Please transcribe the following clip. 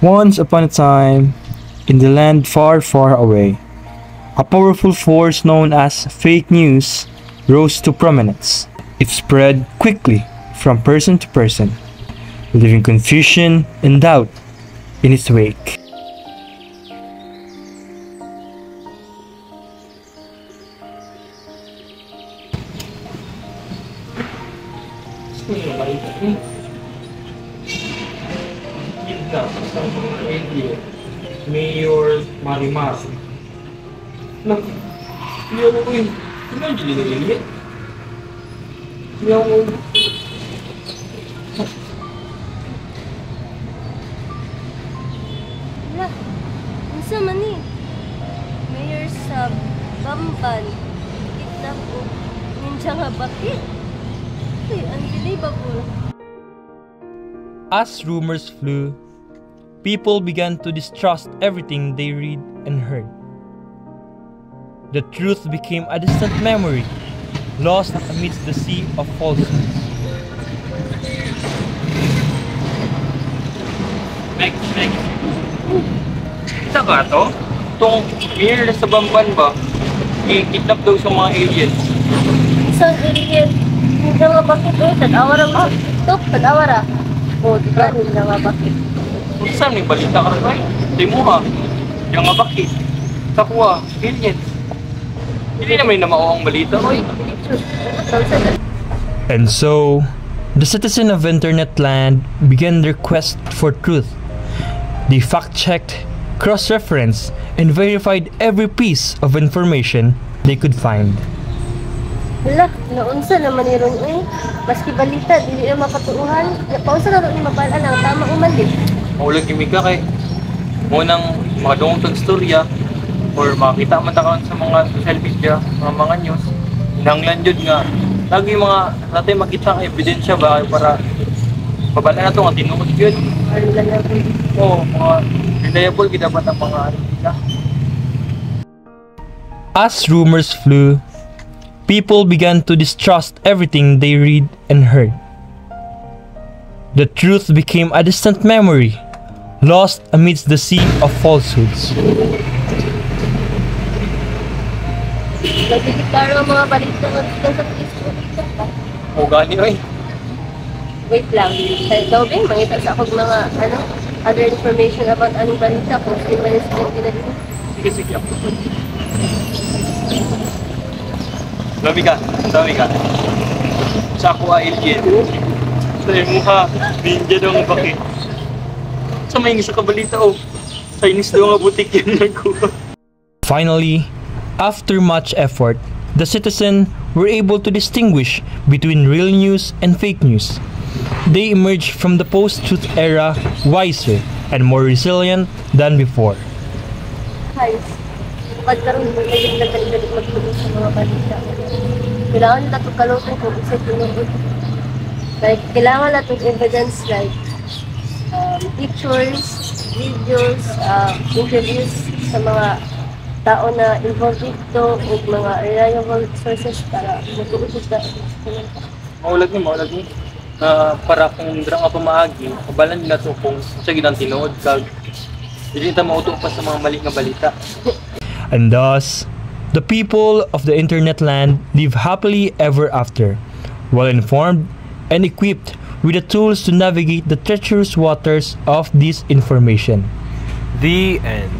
Once upon a time, in the land far, far away, a powerful force known as fake news rose to prominence. It spread quickly from person to person, leaving confusion and doubt in its wake. Mayor Marimar. Nak, hindi ako ko yung nilililit. Hindi ako... Wala, unsa man ni? Mayor sa Bamban, kidnap ko, ninja nga bakit? Ay, unbelievable. As rumors flew, people began to distrust everything they read and heard. The truth became a distant memory, lost amidst the sea of falsehoods. Meg. Kita ba to? Itong mayor na sa Bamban ba? I-kidnap daw sa mga aliens. Isang alien, ninja nga bakit? Tadawara mo. Tok, tadawara. O, diba, ninja nga bakit? Kung saan may balita ka rin? Di mo ha. Yung nga bakit? Takwa, aliens. Hindi naman na mauang balita. Oy. And so, the citizens of internet land began their quest for truth. They fact-checked, cross-referenced, and verified every piece of information they could find. Hala, naunsa naman ni Ron eh. Maski balita, dili na makatuuhan. Paunsa na ron ni mabalaan ang tama umalik. Maulag yung mika kay munang makadungtong storya or makita man ta karon sa mga social media, mga news. Hinanglan jud nga lagi mga natin makita ang ebidensya ba para babala na to nga tinuod yun. Oo, mga reliable gid dapat ang mga nila. As rumors flew, people began to distrust everything they read and heard. The truth became a distant memory, lost amidst the sea of falsehoods. Nagkikita ang mga balita nga sa Facebook. O gani oy. Wait lang. Daw ba mangita sa akong mga other information about anong balita kung sino man yung spending na dito. Sige. Dami ka. Sa ako alien. Sa mukha, ninja daw nga bakit. Sa may isa ka balita o. Chinese daw nga butik yan nagkuha. Finally, after much effort, the citizens were able to distinguish between real news and fake news. They emerged from the post-truth era wiser and more resilient than before. Guys, pagkaroon mo na yung nagdali-dali magtulong sa mga balita. Kailangan nila itong kalutong kung isa tinunod. Like, kailangan nila itong evidence like pictures, videos, interviews sa mga tao na involved dito o mga reliable sources para matuusog na Maulag ni. Para kung dira nga pamaagi, kabalan nila to kung sa ginang tinuod kag dili ta mauto pa sa mga mali nga balita. And thus, the people of the internet land live happily ever after, well-informed and equipped with the tools to navigate the treacherous waters of disinformation. The end.